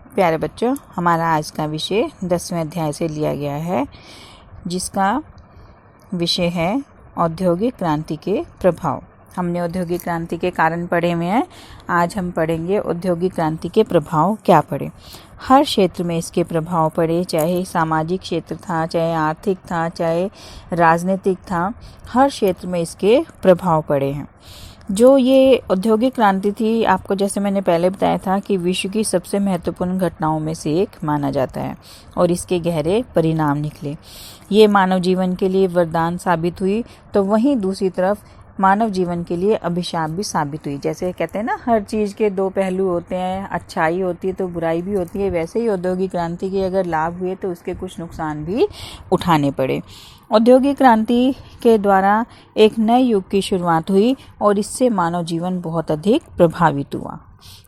प्यारे बच्चों, हमारा आज का विषय 10वें अध्याय से लिया गया है, जिसका विषय है औद्योगिक क्रांति के प्रभाव। हमने औद्योगिक क्रांति के कारण पढ़े हुए हैं। आज हम पढ़ेंगे औद्योगिक क्रांति के प्रभाव क्या पड़े। हर क्षेत्र में इसके प्रभाव पड़े, चाहे सामाजिक क्षेत्र था, चाहे आर्थिक था, चाहे राजनीतिक था, हर क्षेत्र में इसके प्रभाव पड़े हैं। जो ये औद्योगिक क्रांति थी, आपको जैसे मैंने पहले बताया था कि विश्व की सबसे महत्वपूर्ण घटनाओं में से एक माना जाता है और इसके गहरे परिणाम निकले। ये मानव जीवन के लिए वरदान साबित हुई, तो वहीं दूसरी तरफ मानव जीवन के लिए अभिशाप भी साबित हुई। जैसे कहते हैं ना, हर चीज़ के दो पहलू होते हैं, अच्छाई होती है तो बुराई भी होती है। वैसे ही औद्योगिक क्रांति के अगर लाभ हुए तो उसके कुछ नुकसान भी उठाने पड़े। औद्योगिक क्रांति के द्वारा एक नए युग की शुरुआत हुई और इससे मानव जीवन बहुत अधिक प्रभावित हुआ।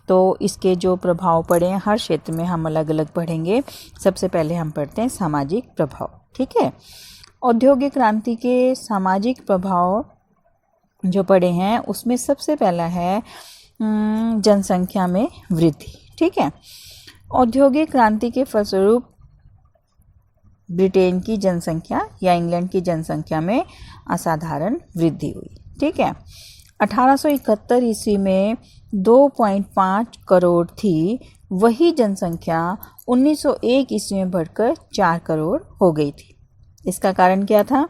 तो इसके जो प्रभाव पड़े हैं हर क्षेत्र में हम अलग अलग पढ़ेंगे। सबसे पहले हम पढ़ते हैं सामाजिक प्रभाव। ठीक है, औद्योगिक क्रांति के सामाजिक प्रभाव जो पड़े हैं उसमें सबसे पहला है जनसंख्या में वृद्धि। ठीक है, औद्योगिक क्रांति के फलस्वरूप ब्रिटेन की जनसंख्या या इंग्लैंड की जनसंख्या में असाधारण वृद्धि हुई। ठीक है, 1871 ईस्वी में 2.5 करोड़ थी, वही जनसंख्या 1901 ईस्वी में बढ़कर 4 करोड़ हो गई थी। इसका कारण क्या था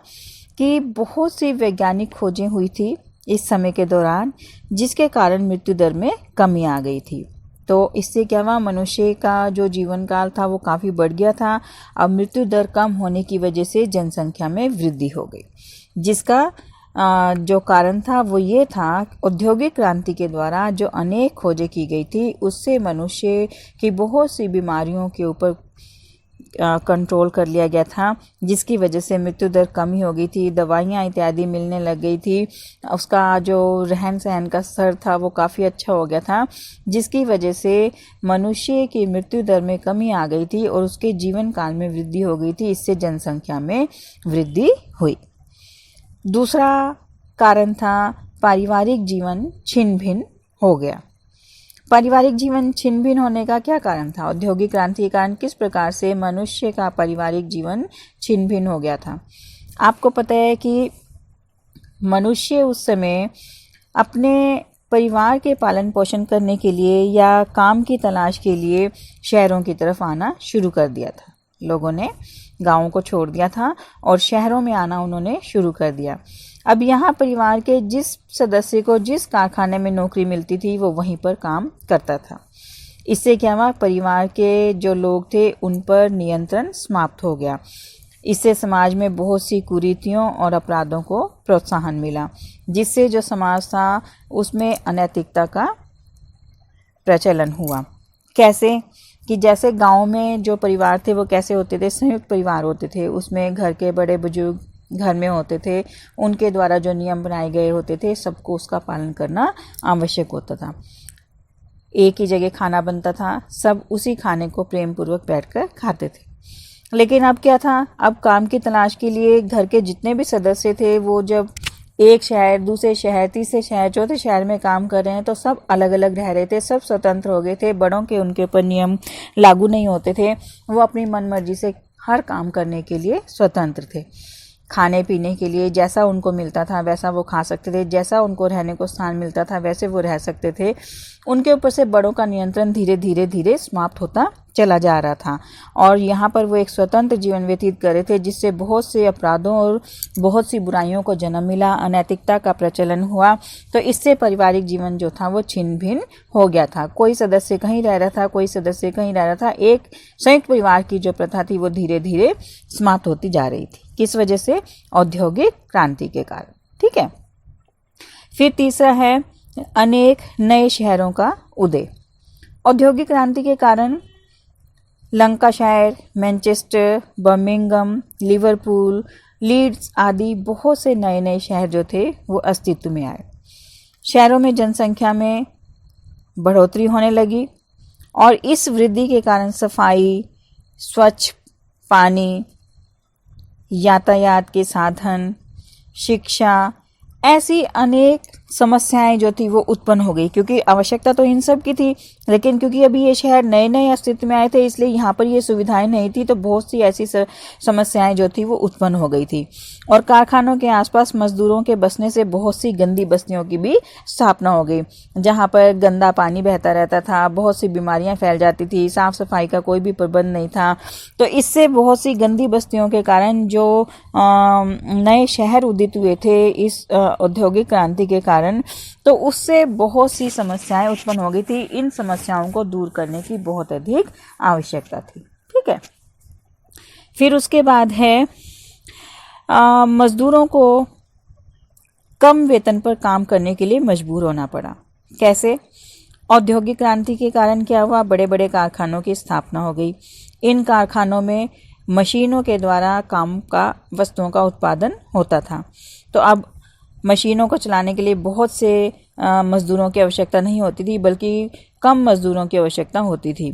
कि बहुत सी वैज्ञानिक खोजें हुई थी इस समय के दौरान, जिसके कारण मृत्यु दर में कमी आ गई थी। तो इससे क्या हुआ, मनुष्य का जो जीवन काल था वो काफ़ी बढ़ गया था। अब मृत्यु दर कम होने की वजह से जनसंख्या में वृद्धि हो गई, जिसका जो कारण था वो ये था, औद्योगिक क्रांति के द्वारा जो अनेक खोजें की गई थी उससे मनुष्य की बहुत सी बीमारियों के ऊपर कंट्रोल कर लिया गया था, जिसकी वजह से मृत्यु दर कमी हो गई थी, दवाइयाँ इत्यादि मिलने लग गई थी, उसका जो रहन सहन का स्तर था वो काफ़ी अच्छा हो गया था, जिसकी वजह से मनुष्य की मृत्यु दर में कमी आ गई थी और उसके जीवन काल में वृद्धि हो गई थी। इससे जनसंख्या में वृद्धि हुई। दूसरा कारण था पारिवारिक जीवन छिन्न भिन्न हो गया। पारिवारिक जीवन छिन्न भिन्न होने का क्या कारण था? औद्योगिक क्रांति के कारण किस प्रकार से मनुष्य का पारिवारिक जीवन छिन्न भिन्न हो गया था? आपको पता है कि मनुष्य उस समय अपने परिवार के पालन पोषण करने के लिए या काम की तलाश के लिए शहरों की तरफ आना शुरू कर दिया था। लोगों ने गांवों को छोड़ दिया था और शहरों में आना उन्होंने शुरू कर दिया। अब यहाँ परिवार के जिस सदस्य को जिस कारखाने में नौकरी मिलती थी वो वहीं पर काम करता था। इससे क्या हुआ, परिवार के जो लोग थे उन पर नियंत्रण समाप्त हो गया। इससे समाज में बहुत सी कुरीतियों और अपराधों को प्रोत्साहन मिला, जिससे जो समाज था उसमें अनैतिकता का प्रचलन हुआ। कैसे कि जैसे गांव में जो परिवार थे वो कैसे होते थे, संयुक्त परिवार होते थे, उसमें घर के बड़े बुजुर्ग घर में होते थे, उनके द्वारा जो नियम बनाए गए होते थे सबको उसका पालन करना आवश्यक होता था। एक ही जगह खाना बनता था, सब उसी खाने को प्रेम पूर्वक बैठकर खाते थे। लेकिन अब क्या था, अब काम की तलाश के लिए घर के जितने भी सदस्य थे वो जब एक शहर, दूसरे शहर, तीसरे शहर, चौथे शहर में काम कर रहे हैं तो सब अलग अलग रह रहे थे, सब स्वतंत्र हो गए थे। बड़ों के उनके ऊपर नियम लागू नहीं होते थे, वो अपनी मनमर्जी से हर काम करने के लिए स्वतंत्र थे। खाने पीने के लिए जैसा उनको मिलता था वैसा वो खा सकते थे, जैसा उनको रहने को स्थान मिलता था वैसे वो रह सकते थे। उनके ऊपर से बड़ों का नियंत्रण धीरे धीरे धीरे समाप्त होता चला जा रहा था और यहाँ पर वो एक स्वतंत्र जीवन व्यतीत कर रहे थे, जिससे बहुत से अपराधों और बहुत सी बुराइयों को जन्म मिला, अनैतिकता का प्रचलन हुआ। तो इससे पारिवारिक जीवन जो था वो छिन्न भिन्न हो गया था। कोई सदस्य कहीं रह रहा था, कोई सदस्य कहीं रह रहा था। एक संयुक्त परिवार की जो प्रथा थी वो धीरे धीरे समाप्त होती जा रही थी। किस वजह से? औद्योगिक क्रांति के कारण। ठीक है, फिर तीसरा है अनेक नए शहरों का उदय। औद्योगिक क्रांति के कारण Lancashire, Manchester, Birmingham, Liverpool, Leeds आदि बहुत से नए नए शहर जो थे वो अस्तित्व में आए। शहरों में जनसंख्या में बढ़ोतरी होने लगी और इस वृद्धि के कारण सफाई, स्वच्छ पानी, यातायात के साधन, शिक्षा, ऐसी अनेक समस्याएं जो थी वो उत्पन्न हो गई, क्योंकि आवश्यकता तो इन सब की थी, लेकिन क्योंकि अभी ये शहर नए नए अस्तित्व में आए थे इसलिए यहाँ पर ये सुविधाएं नहीं थी, तो बहुत सी ऐसी समस्याएं जो थी वो उत्पन्न हो गई थी। और कारखानों के आसपास मजदूरों के बसने से बहुत सी गंदी बस्तियों की भी स्थापना हो गई, जहाँ पर गंदा पानी बहता रहता था, बहुत सी बीमारियां फैल जाती थी, साफ सफाई का कोई भी प्रबंध नहीं था। तो इससे बहुत सी गंदी बस्तियों के कारण जो नए शहर उदित हुए थे इस औद्योगिक क्रांति के कारण, तो उससे बहुत सी समस्याएं उत्पन्न हो गई थी। इन समस्याओं को दूर करने की बहुत अधिक आवश्यकता थी। ठीक है, फिर उसके बाद है मजदूरों को कम वेतन पर काम करने के लिए मजबूर होना पड़ा। कैसे? औद्योगिक क्रांति के कारण क्या हुआ, बड़े बड़े कारखानों की स्थापना हो गई। इन कारखानों में मशीनों के द्वारा काम का वस्तुओं का उत्पादन होता था। तो अब मशीनों को चलाने के लिए बहुत से मजदूरों की आवश्यकता नहीं होती थी, बल्कि कम मजदूरों की आवश्यकता होती थी।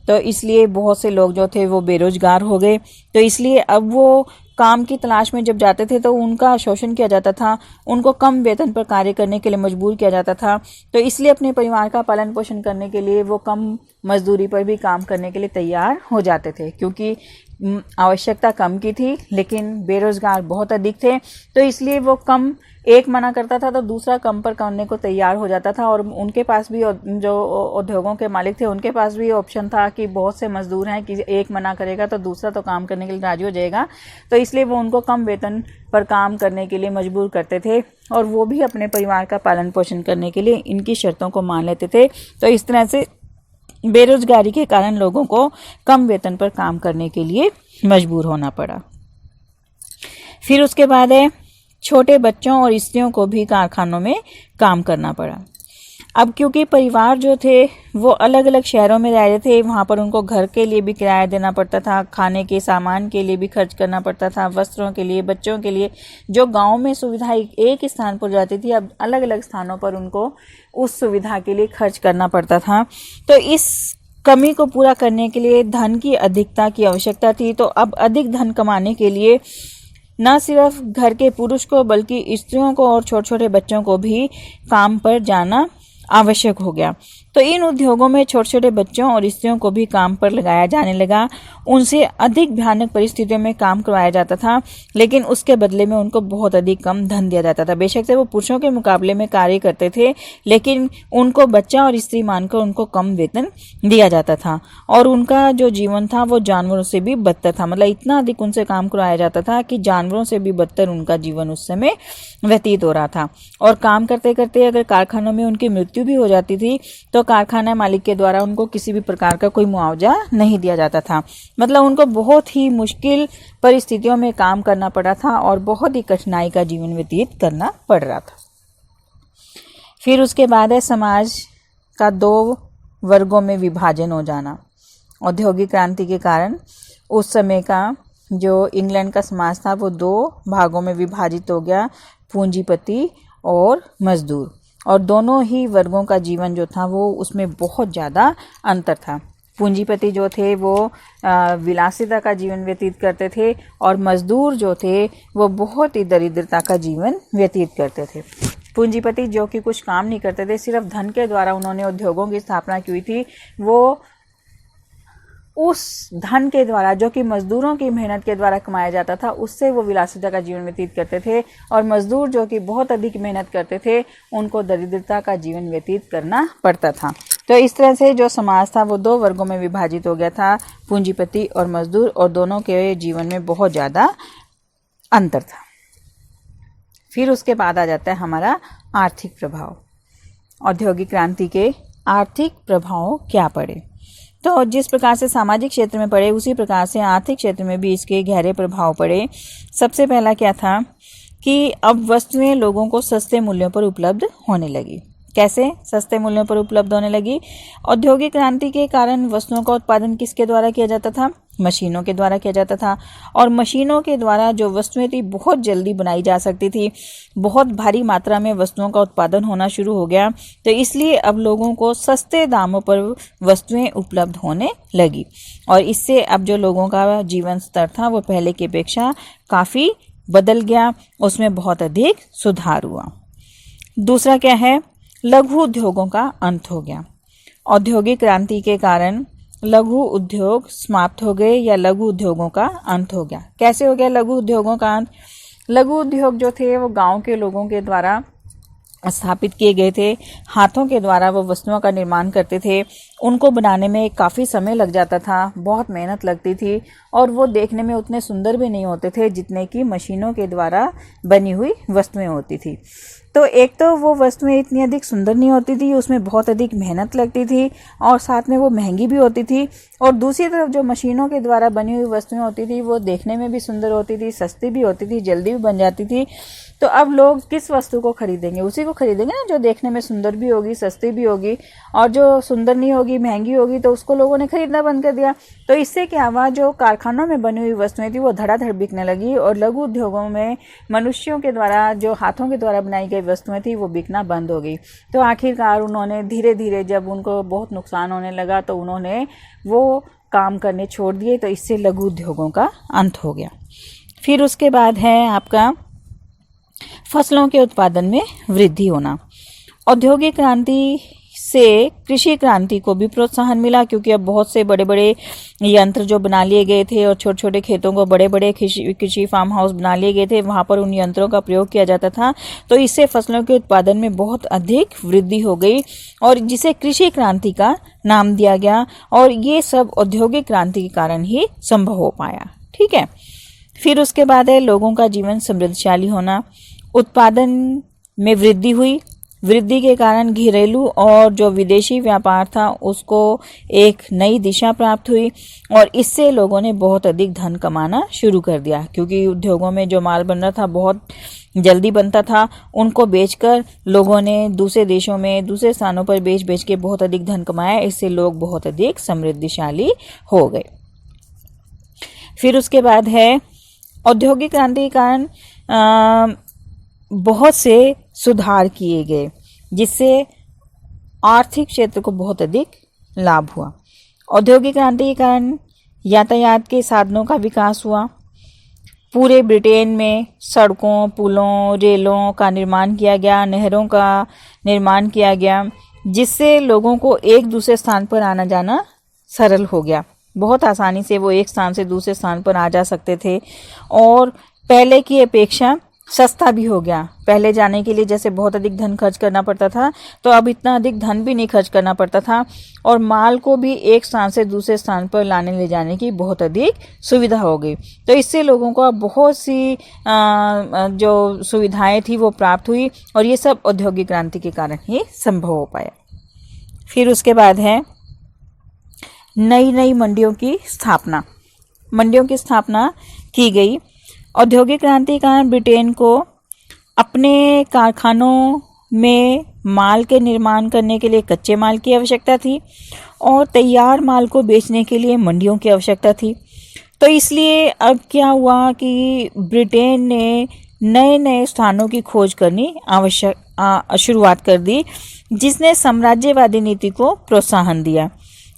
तो इसलिए बहुत से लोग जो थे वो बेरोजगार हो गए। तो इसलिए अब वो काम की तलाश में जब जाते थे तो उनका शोषण किया जाता था, उनको कम वेतन पर कार्य करने के लिए मजबूर किया जाता था। तो इसलिए अपने परिवार का पालन पोषण करने के लिए वो कम मजदूरी पर भी काम करने के लिए तैयार हो जाते थे, क्योंकि आवश्यकता कम की थी लेकिन बेरोजगार बहुत अधिक थे। तो इसलिए वो कम, एक मना करता था तो दूसरा कम पर करने को तैयार हो जाता था। और उनके पास भी, जो उद्योगों के मालिक थे उनके पास भी ऑप्शन था कि बहुत से मजदूर हैं कि एक मना करेगा तो दूसरा तो काम करने के लिए राजी हो जाएगा। तो इसलिए वो उनको कम वेतन पर काम करने के लिए मजबूर करते थे और वो भी अपने परिवार का पालन पोषण करने के लिए इनकी शर्तों को मान लेते थे। तो इस तरह से बेरोजगारी के कारण लोगों को कम वेतन पर काम करने के लिए मजबूर होना पड़ा। फिर उसके बाद है छोटे बच्चों और स्त्रियों को भी कारखानों में काम करना पड़ा। अब क्योंकि परिवार जो थे वो अलग अलग शहरों में रह रहे थे, वहाँ पर उनको घर के लिए भी किराया देना पड़ता था, खाने के सामान के लिए भी खर्च करना पड़ता था, वस्त्रों के लिए, बच्चों के लिए। जो गांव में सुविधा एक स्थान पर जाती थी, अब अलग अलग स्थानों पर उनको उस सुविधा के लिए खर्च करना पड़ता था। तो इस कमी को पूरा करने के लिए धन की अधिकता की आवश्यकता थी। तो अब अधिक धन कमाने के लिए न सिर्फ घर के पुरुष को बल्कि स्त्रियों को और छोटे छोटे बच्चों को भी काम पर जाना आवश्यक हो गया। तो इन उद्योगों में छोटे छोटे बच्चों और स्त्रियों को भी काम पर लगाया जाने लगा। उनसे अधिक भयानक परिस्थितियों में काम करवाया जाता था, लेकिन उसके बदले में उनको बहुत अधिक कम धन दिया जाता था। बेशक से वो पुरुषों के मुकाबले में कार्य करते थे, लेकिन उनको बच्चा और स्त्री मानकर उनको कम वेतन दिया जाता था और उनका जो जीवन था वो जानवरों से भी बदतर था। मतलब इतना अधिक उनसे काम करवाया जाता था कि जानवरों से भी बदतर उनका जीवन उस समय व्यतीत हो रहा था। और काम करते करते अगर कारखानों में उनकी मृत्यु भी हो जाती थी तो कारखाना मालिक के द्वारा उनको किसी भी प्रकार का कोई मुआवजा नहीं दिया जाता था। मतलब उनको बहुत ही मुश्किल परिस्थितियों में काम करना पड़ा था और बहुत ही कठिनाई का जीवन व्यतीत करना पड़ रहा था। फिर उसके बाद है समाज का 2 वर्गों में विभाजन हो जाना। औद्योगिक क्रांति के कारण उस समय का जो इंग्लैंड का समाज था वो 2 भागों में विभाजित हो गया, पूंजीपति और मजदूर। और दोनों ही वर्गों का जीवन जो था वो उसमें बहुत ज़्यादा अंतर था। पूंजीपति जो थे वो विलासिता का जीवन व्यतीत करते थे और मजदूर जो थे वो बहुत ही दरिद्रता का जीवन व्यतीत करते थे। पूंजीपति जो कि कुछ काम नहीं करते थे, सिर्फ धन के द्वारा उन्होंने उद्योगों की स्थापना की थी, वो उस धन के द्वारा जो कि मजदूरों की मेहनत के द्वारा कमाया जाता था उससे वो विलासिता का जीवन व्यतीत करते थे। और मजदूर जो कि बहुत अधिक मेहनत करते थे उनको दरिद्रता का जीवन व्यतीत करना पड़ता था। तो इस तरह से जो समाज था वो 2 वर्गों में विभाजित हो गया था, पूंजीपति और मजदूर, और दोनों के जीवन में बहुत ज़्यादा अंतर था। फिर उसके बाद आ जाता है हमारा आर्थिक प्रभाव। औद्योगिक क्रांति के आर्थिक प्रभाव क्या पड़े? तो जिस प्रकार से सामाजिक क्षेत्र में पड़े उसी प्रकार से आर्थिक क्षेत्र में भी इसके गहरे प्रभाव पड़े। सबसे पहला क्या था कि अब वस्तुएं लोगों को सस्ते मूल्यों पर उपलब्ध होने लगी। कैसे सस्ते मूल्यों पर उपलब्ध होने लगी? औद्योगिक क्रांति के कारण वस्तुओं का उत्पादन किसके द्वारा किया जाता था? मशीनों के द्वारा किया जाता था। और मशीनों के द्वारा जो वस्तुएं थी बहुत जल्दी बनाई जा सकती थी, बहुत भारी मात्रा में वस्तुओं का उत्पादन होना शुरू हो गया। तो इसलिए अब लोगों को सस्ते दामों पर वस्तुएं उपलब्ध होने लगी और इससे अब जो लोगों का जीवन स्तर था वो पहले की अपेक्षा काफ़ी बदल गया, उसमें बहुत अधिक सुधार हुआ। दूसरा क्या है, लघु उद्योगों का अंत हो गया। औद्योगिक क्रांति के कारण लघु उद्योग समाप्त हो गए या लघु उद्योगों का अंत हो गया। कैसे हो गया लघु उद्योगों का अंत? लघु उद्योग जो थे वो गांव के लोगों के द्वारा स्थापित किए गए थे। हाथों के द्वारा वो वस्तुओं का निर्माण करते थे। उनको बनाने में काफ़ी समय लग जाता था, बहुत मेहनत लगती थी और वो देखने में उतने सुंदर भी नहीं होते थे जितने कि मशीनों के द्वारा बनी हुई वस्तुएं होती थी। तो एक तो वो वस्तुएं इतनी अधिक सुंदर नहीं होती थी, उसमें बहुत अधिक मेहनत लगती थी और साथ में वो महंगी भी होती थी। और दूसरी तरफ जो मशीनों के द्वारा बनी हुई वस्तुएं होती थी वो देखने में भी सुंदर होती थी, सस्ती भी होती थी, जल्दी भी बन जाती थी। तो अब लोग किस वस्तु को खरीदेंगे? उसी को खरीदेंगे ना जो देखने में सुंदर भी होगी, सस्ती भी होगी। और जो सुंदर नहीं होगी, महंगी होगी, तो उसको लोगों ने खरीदना बंद कर दिया। तो इससे क्या हुआ, जो कारखानों में बनी हुई वस्तुएं थी वो धड़ाधड़ बिकने लगी और लघु उद्योगों में मनुष्यों के द्वारा, जो हाथों के द्वारा बनाई गई वस्तुएं थी वो बिकना बंद हो गई। तो आखिरकार उन्होंने धीरे धीरे, जब उनको बहुत नुकसान होने लगा, तो उन्होंने वो काम करने छोड़ दिए। तो इससे लघु उद्योगों का अंत हो गया। फिर उसके बाद है आपका फसलों के उत्पादन में वृद्धि होना। औद्योगिक क्रांति से कृषि क्रांति को भी प्रोत्साहन मिला, क्योंकि अब बहुत से बड़े बड़े यंत्र जो बना लिए गए थे और छोटे छोटे खेतों को बड़े बड़े कृषि फार्म हाउस बना लिए गए थे, वहां पर उन यंत्रों का प्रयोग किया जाता था। तो इससे फसलों के उत्पादन में बहुत अधिक वृद्धि हो गई और जिसे कृषि क्रांति का नाम दिया गया। और ये सब औद्योगिक क्रांति के कारण ही संभव हो पाया। ठीक है। फिर उसके बाद है लोगों का जीवन समृद्धशाली होना। उत्पादन में वृद्धि हुई। वृद्धि के कारण घरेलू और जो विदेशी व्यापार था उसको एक नई दिशा प्राप्त हुई और इससे लोगों ने बहुत अधिक धन कमाना शुरू कर दिया, क्योंकि उद्योगों में जो माल बन रहा था बहुत जल्दी बनता था। उनको बेचकर लोगों ने दूसरे देशों में, दूसरे स्थानों पर बेच के बहुत अधिक धन कमाया। इससे लोग बहुत अधिक समृद्धशाली हो गए। फिर उसके बाद है औद्योगिक क्रांति के कारण बहुत से सुधार किए गए, जिससे आर्थिक क्षेत्र को बहुत अधिक लाभ हुआ। औद्योगिक क्रांति के कारण यातायात के साधनों का विकास हुआ। पूरे ब्रिटेन में सड़कों, पुलों, रेलों का निर्माण किया गया, नहरों का निर्माण किया गया, जिससे लोगों को एक दूसरे स्थान पर आना जाना सरल हो गया। बहुत आसानी से वो एक स्थान से दूसरे स्थान पर आ जा सकते थे और पहले की अपेक्षा सस्ता भी हो गया। पहले जाने के लिए जैसे बहुत अधिक धन खर्च करना पड़ता था, तो अब इतना अधिक धन भी नहीं खर्च करना पड़ता था और माल को भी एक स्थान से दूसरे स्थान पर लाने ले जाने की बहुत अधिक सुविधा हो गई। तो इससे लोगों को अब बहुत सी जो सुविधाएं थी वो प्राप्त हुई और ये सब औद्योगिक क्रांति के कारण ही संभव हो पाया। फिर उसके बाद है नई नई मंडियों की स्थापना। मंडियों की स्थापना की गई। औद्योगिक क्रांति के कारण ब्रिटेन को अपने कारखानों में माल के निर्माण करने के लिए कच्चे माल की आवश्यकता थी और तैयार माल को बेचने के लिए मंडियों की आवश्यकता थी। तो इसलिए अब क्या हुआ कि ब्रिटेन ने नए नए स्थानों की खोज करनी शुरुआत कर दी, जिसने साम्राज्यवादी नीति को प्रोत्साहन दिया।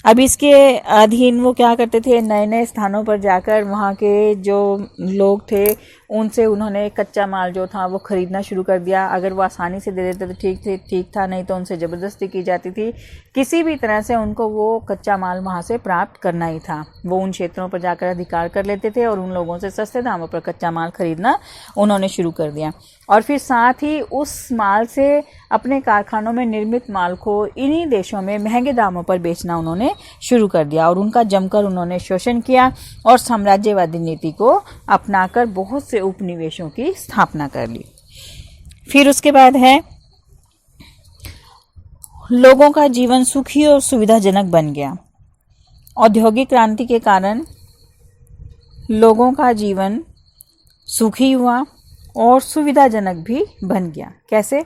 अब इसके अधीन वो क्या करते थे, नए नए स्थानों पर जाकर वहाँ के जो लोग थे उनसे उन्होंने कच्चा माल जो था वो खरीदना शुरू कर दिया। अगर वो आसानी से दे देते तो ठीक था, नहीं तो उनसे ज़बरदस्ती की जाती थी। किसी भी तरह से उनको वो कच्चा माल वहाँ से प्राप्त करना ही था। वो उन क्षेत्रों पर जाकर अधिकार कर लेते थे और उन लोगों से सस्ते दामों पर कच्चा माल खरीदना उन्होंने शुरू कर दिया। और फिर साथ ही उस माल से अपने कारखानों में निर्मित माल को इन्हीं देशों में महंगे दामों पर बेचना उन्होंने शुरू कर दिया और उनका जमकर उन्होंने शोषण किया और साम्राज्यवादी नीति को अपनाकर बहुत से उपनिवेशों की स्थापना कर ली। फिर उसके बाद है लोगों का जीवन सुखी और सुविधाजनक बन गया। औद्योगिक क्रांति के कारण लोगों का जीवन सुखी हुआ और सुविधाजनक भी बन गया। कैसे?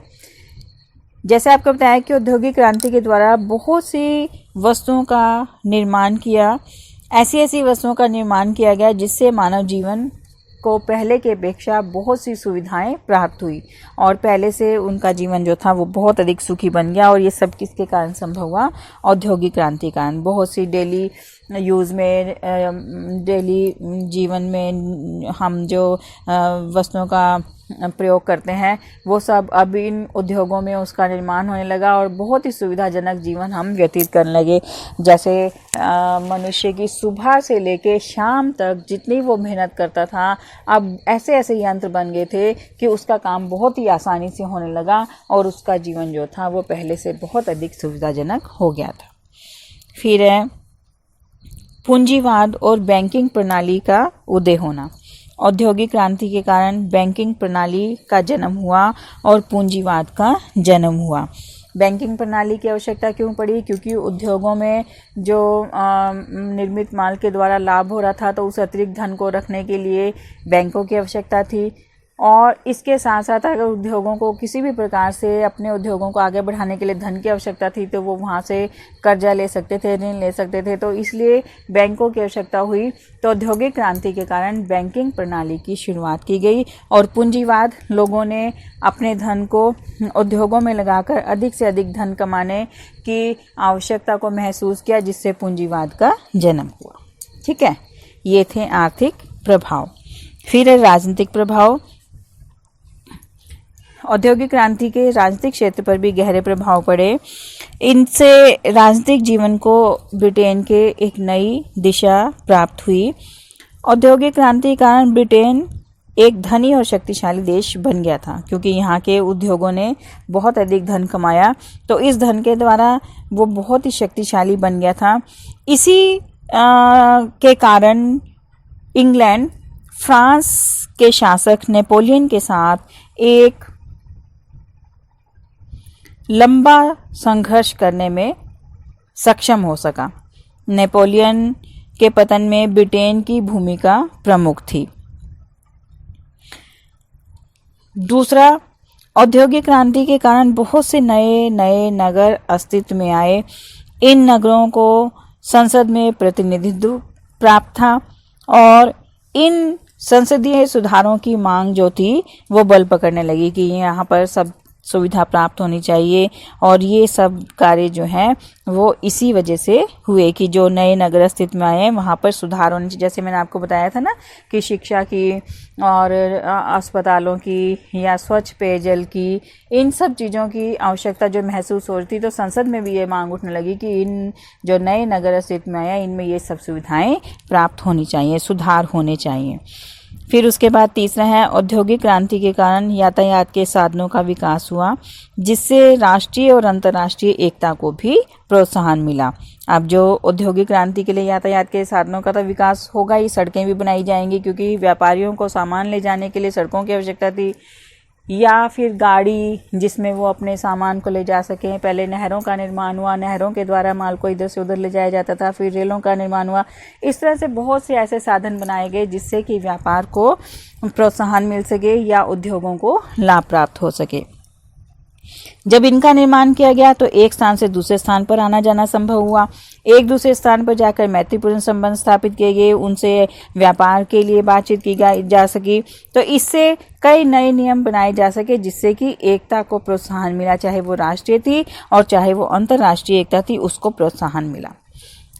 जैसे आपको बताया कि औद्योगिक क्रांति के द्वारा बहुत सी वस्तुओं का निर्माण किया, ऐसी वस्तुओं का निर्माण किया गया जिससे मानव जीवन को पहले के अपेक्षा बहुत सी सुविधाएं प्राप्त हुई और पहले से उनका जीवन जो था वो बहुत अधिक सुखी बन गया। और ये सब किसके कारण संभव हुआ? औद्योगिक क्रांति के कारण। बहुत सी डेली यूज़ में, डेली जीवन में हम जो वस्तुओं का प्रयोग करते हैं वो सब अब इन उद्योगों में उसका निर्माण होने लगा और बहुत ही सुविधाजनक जीवन हम व्यतीत करने लगे। जैसे मनुष्य की सुबह से लेके शाम तक जितनी वो मेहनत करता था, अब ऐसे ऐसे यंत्र बन गए थे कि उसका काम बहुत ही आसानी से होने लगा और उसका जीवन जो था वो पहले से बहुत अधिक सुविधाजनक हो गया था। फिर है पूंजीवाद और बैंकिंग प्रणाली का उदय होना। औद्योगिक क्रांति के कारण बैंकिंग प्रणाली का जन्म हुआ और पूंजीवाद का जन्म हुआ। बैंकिंग प्रणाली की आवश्यकता क्यों पड़ी? क्योंकि उद्योगों में जो निर्मित माल के द्वारा लाभ हो रहा था तो उस अतिरिक्त धन को रखने के लिए बैंकों की आवश्यकता थी। और इसके साथ साथ अगर उद्योगों को किसी भी प्रकार से अपने उद्योगों को आगे बढ़ाने के लिए धन की आवश्यकता थी तो वो वहाँ से कर्जा ले सकते थे, ऋण ले सकते थे, तो इसलिए बैंकों की आवश्यकता हुई। तो औद्योगिक क्रांति के कारण बैंकिंग प्रणाली की शुरुआत की गई और पूंजीवाद, लोगों ने अपने धन को उद्योगों में लगाकर अधिक से अधिक धन कमाने की आवश्यकता को महसूस किया, जिससे पूंजीवाद का जन्म हुआ। ठीक है, ये थे आर्थिक प्रभाव। फिर राजनीतिक प्रभाव। औद्योगिक क्रांति के राजनीतिक क्षेत्र पर भी गहरे प्रभाव पड़े। इनसे राजनीतिक जीवन को ब्रिटेन के एक नई दिशा प्राप्त हुई। औद्योगिक क्रांति के कारण ब्रिटेन एक धनी और शक्तिशाली देश बन गया था, क्योंकि यहाँ के उद्योगों ने बहुत अधिक धन कमाया, तो इस धन के द्वारा वो बहुत ही शक्तिशाली बन गया था। इसी के कारण इंग्लैंड फ्रांस के शासक नेपोलियन के साथ एक लंबा संघर्ष करने में सक्षम हो सका। नेपोलियन के पतन में ब्रिटेन की भूमिका प्रमुख थी। दूसरा, औद्योगिक क्रांति के कारण बहुत से नए नए नगर अस्तित्व में आए। इन नगरों को संसद में प्रतिनिधित्व प्राप्त था और इन संसदीय सुधारों की मांग जो थी वो बल पकड़ने लगी कि यहाँ पर सब सुविधा प्राप्त होनी चाहिए। और ये सब कार्य जो हैं वो इसी वजह से हुए कि जो नए नगर अस्तित्व में आए वहाँ पर सुधार होने चाहिए। जैसे मैंने आपको बताया था ना कि शिक्षा की और अस्पतालों की या स्वच्छ पेयजल की, इन सब चीज़ों की आवश्यकता जो महसूस हो रही थी, तो संसद में भी ये मांग उठने लगी कि इन जो नए नगर अस्तित्व में आए इनमें ये सब सुविधाएं प्राप्त होनी चाहिए, सुधार होने चाहिए। फिर उसके बाद तीसरा है, औद्योगिक क्रांति के कारण यातायात के साधनों का विकास हुआ, जिससे राष्ट्रीय और अंतर्राष्ट्रीय एकता को भी प्रोत्साहन मिला। अब जो औद्योगिक क्रांति के लिए यातायात के साधनों का तो विकास होगा ही, सड़कें भी बनाई जाएंगी, क्योंकि व्यापारियों को सामान ले जाने के लिए सड़कों की आवश्यकता थी, या फिर गाड़ी जिसमें वो अपने सामान को ले जा सकें। पहले नहरों का निर्माण हुआ, नहरों के द्वारा माल को इधर से उधर ले जाया जाता था। फिर रेलों का निर्माण हुआ। इस तरह से बहुत से ऐसे साधन बनाए गए जिससे कि व्यापार को प्रोत्साहन मिल सके या उद्योगों को लाभ प्राप्त हो सके। जब इनका निर्माण किया गया तो एक स्थान से दूसरे स्थान पर आना जाना संभव हुआ। एक दूसरे स्थान पर जाकर मैत्रीपूर्ण संबंध स्थापित किए गए, उनसे व्यापार के लिए बातचीत की जा सकी। तो इससे कई नए नियम बनाए जा सके जिससे कि एकता को प्रोत्साहन मिला, चाहे वो राष्ट्रीय थी और चाहे वो अंतर्राष्ट्रीय एकता थी, उसको प्रोत्साहन मिला।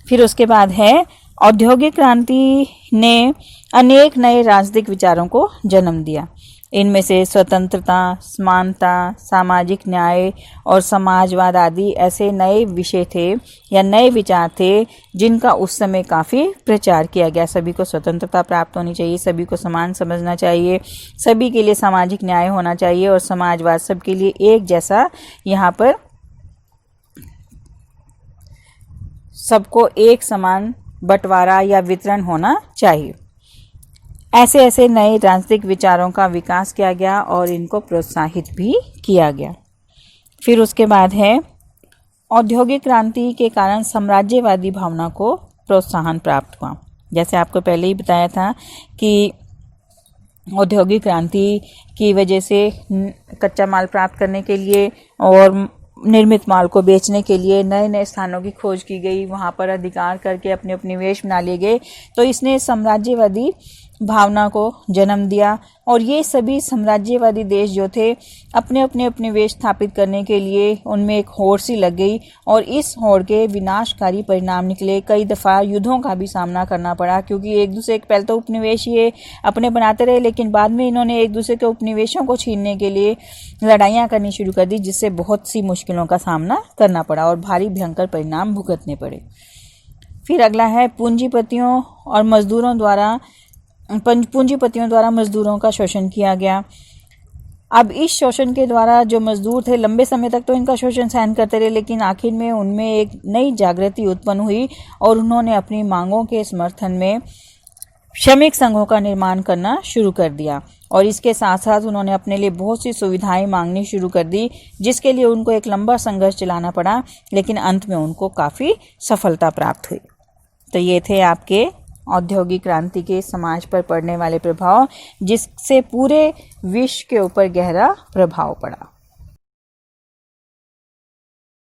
फिर उसके बाद है, औद्योगिक क्रांति ने अनेक नए राजनीतिक विचारों को जन्म दिया। इनमें से स्वतंत्रता, समानता, सामाजिक न्याय और समाजवाद आदि ऐसे नए विषय थे या नए विचार थे जिनका उस समय काफ़ी प्रचार किया गया। सभी को स्वतंत्रता प्राप्त होनी चाहिए, सभी को समान समझना चाहिए, सभी के लिए सामाजिक न्याय होना चाहिए और समाजवाद सबके लिए एक जैसा, यहाँ पर सबको एक समान बंटवारा या वितरण होना चाहिए। ऐसे ऐसे नए राजनीतिक विचारों का विकास किया गया और इनको प्रोत्साहित भी किया गया। फिर उसके बाद है, औद्योगिक क्रांति के कारण साम्राज्यवादी भावना को प्रोत्साहन प्राप्त हुआ। जैसे आपको पहले ही बताया था कि औद्योगिक क्रांति की वजह से कच्चा माल प्राप्त करने के लिए और निर्मित माल को बेचने के लिए नए नए स्थानों की खोज की गई, वहाँ पर अधिकार करके अपने अपने निवेश बना लिए गए। तो इसने साम्राज्यवादी भावना को जन्म दिया और ये सभी साम्राज्यवादी देश जो थे अपने अपने उपनिवेश स्थापित करने के लिए उनमें एक होड़ सी लग गई और इस होड़ के विनाशकारी परिणाम निकले। कई दफ़ा युद्धों का भी सामना करना पड़ा क्योंकि एक दूसरे के पहले तो उपनिवेश ये अपने बनाते रहे, लेकिन बाद में इन्होंने एक दूसरे के उपनिवेशों को छीनने के लिए लड़ाइयाँ करनी शुरू कर दी, जिससे बहुत सी मुश्किलों का सामना करना पड़ा और भारी भयंकर परिणाम भुगतने पड़े। फिर अगला है पूंजीपतियों द्वारा मजदूरों का शोषण किया गया। अब इस शोषण के द्वारा जो मजदूर थे लंबे समय तक तो इनका शोषण सहन करते रहे, लेकिन आखिर में उनमें एक नई जागृति उत्पन्न हुई और उन्होंने अपनी मांगों के समर्थन में श्रमिक संघों का निर्माण करना शुरू कर दिया और इसके साथ साथ उन्होंने अपने लिए बहुत सी सुविधाएं मांगनी शुरू कर दी, जिसके लिए उनको एक लंबा संघर्ष चलाना पड़ा, लेकिन अंत में उनको काफ़ी सफलता प्राप्त हुई। तो ये थे आपके औद्योगिक क्रांति के समाज पर पड़ने वाले प्रभाव, जिससे पूरे विश्व के ऊपर गहरा प्रभाव पड़ा।